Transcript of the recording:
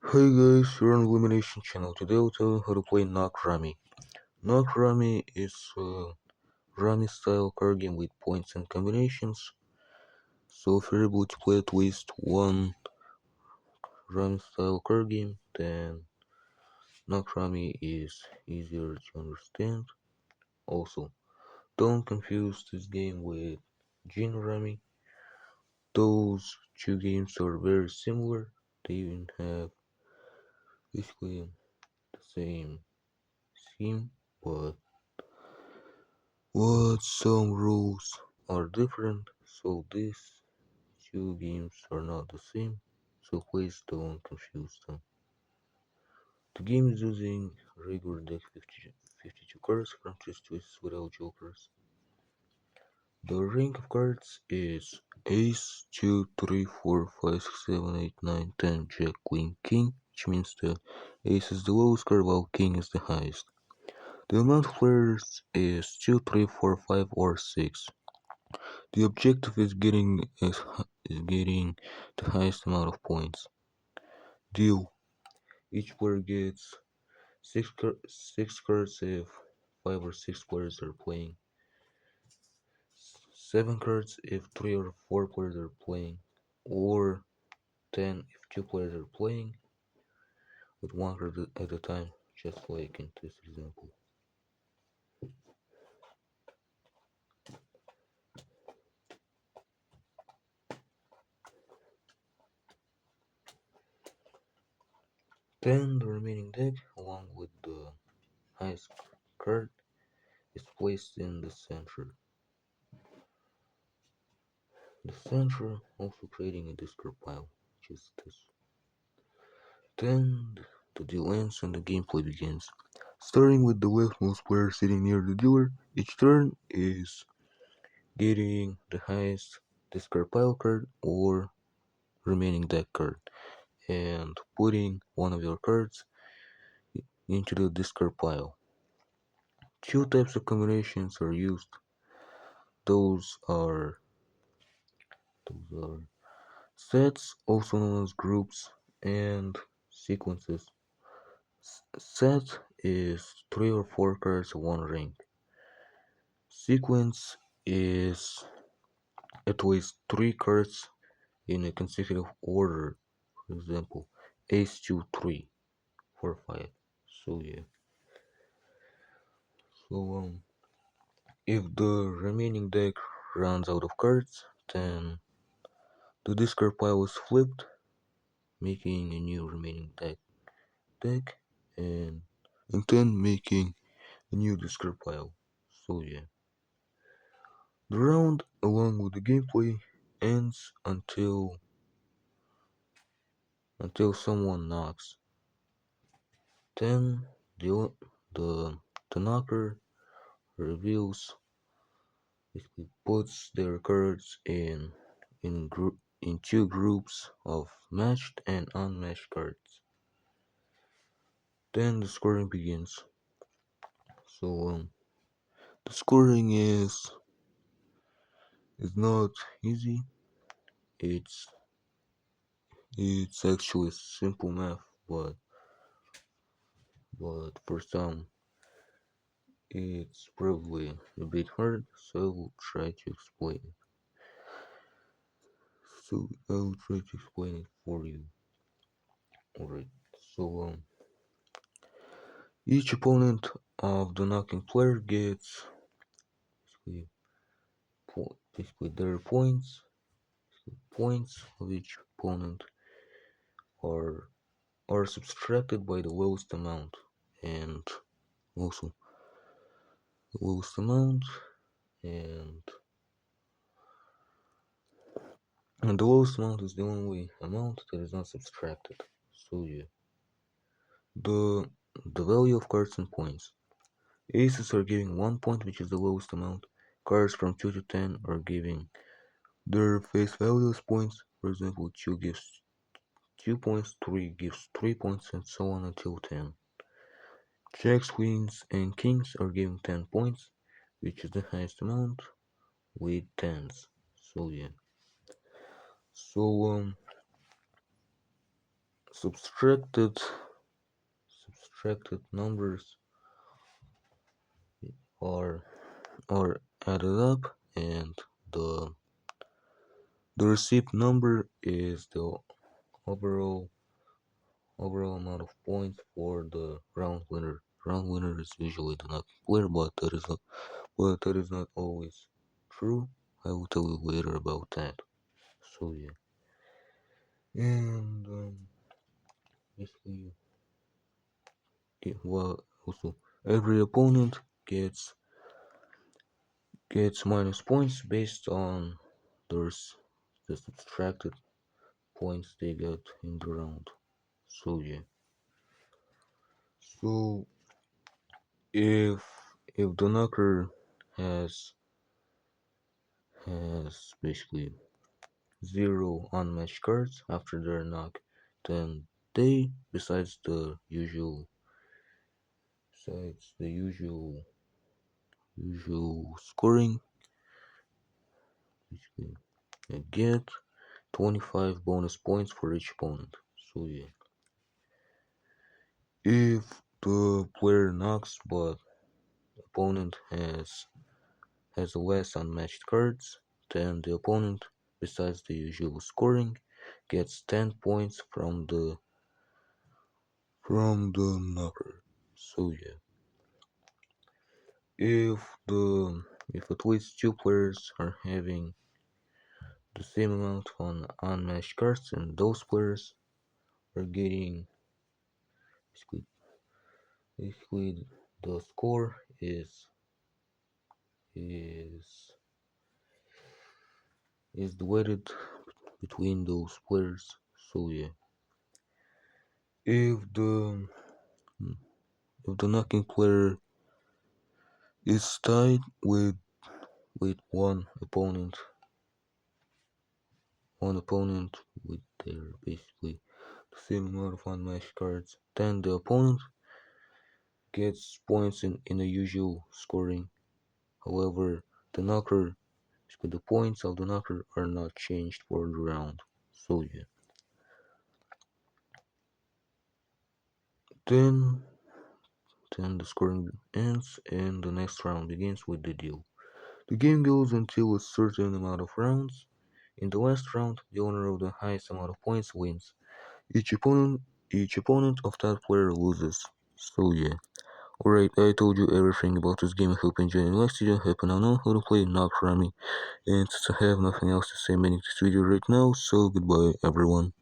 Hey guys, you're on Illumination channel. Today I'll tell you how to play Knock Rummy. Knock Rummy is a Rummy style card game with points and combinations. So if you're able to play at least one Rummy style card game, then Knock Rummy is easier to understand. Also, don't confuse this game with Gin Rummy. Those two games are very similar. They even have basically the same scheme, but some rules are different, so these two games are not the same, so please don't confuse them. The game is using regular deck 52 cards from chess choices without jokers. The rank of cards is Ace, 2, 3, 4, 5, 6, 7, 8, 9, 10, Jack, Queen, King, which means the Ace is the lowest card while King is the highest. The amount of players is 2, 3, 4, 5, or 6. The objective is getting the highest amount of points. Deal. Each player gets six cards if 5 or 6 players are playing. 7 cards if 3 or 4 players are playing, or 10 if 2 players are playing with 1 card at a time, just like in this example. Then the remaining deck, along with the highest card, is placed in the center. The center, also creating a discard pile, which is this. Then the deal ends and the gameplay begins. Starting with the leftmost player sitting near the dealer, each turn is getting the highest discard pile card or remaining deck card, and putting one of your cards into the discard pile. Two types of combinations are used. Those are sets, also known as groups, and sequences. Set is 3 or 4 cards of one ring. Sequence is at least 3 cards in a consecutive order. For example, Ace 2 3 4 5. So yeah. So if the remaining deck runs out of cards, then the discard pile is flipped, making a new remaining deck, and then making a new discard pile. So yeah. The round, along with the gameplay, ends until someone knocks. Then the the knocker reveals, basically puts their cards in two groups of matched and unmatched cards. Then the scoring begins. So the scoring is not easy. It's it's actually simple math, but for some it's probably a bit hard, so I will try to explain it. For you. Alright. So each opponent of the knocking player gets basically, basically their points. Points of each opponent are are subtracted by the lowest amount, and also the lowest amount and the lowest amount is the only amount that is not subtracted. So yeah. The the value of cards and points. Aces are giving 1 point, which is the lowest amount. Cards from 2 to 10 are giving their face value as points. For example, 2 gives 2 points, 3 gives 3 points, and so on until 10. Jacks, queens, and kings are giving 10 points, which is the highest amount with tens. So yeah. So subtracted numbers are are added up, and the the receipt number is the overall amount of points for the round winner. Round winner is usually the lucky player, but that is not always true. I will tell you later about that. So yeah, and basically, well, also every opponent gets minus points based on the subtracted points they got in the round. So yeah, so if the knocker has basically zero unmatched cards after their knock, then they, besides the usual scoring, basically get 25 bonus points for each opponent. So yeah, if the player knocks but opponent has less unmatched cards, then the opponent, besides the usual scoring, gets 10 points from the knocker. So yeah, if the if at least two players are having the same amount on unmatched cards, and those players are getting basically the score is is divided between those players. So yeah, if the knocking player is tied with one opponent with their basically the same amount of unmatched cards, then the opponent gets points in the usual scoring. However, the knocker the points of the knocker are not changed for the round. So yeah. Then the scoring ends and the next round begins with the deal. The game goes until a certain amount of rounds. In the last round, the owner of the highest amount of points wins. Each opponent of that player loses. So yeah. Alright, I told you everything about this game. I hope you enjoyed it. Next video, I hope you now know how to play Knock Rami. And since I have nothing else to say, I'm ending this video right now. So goodbye everyone.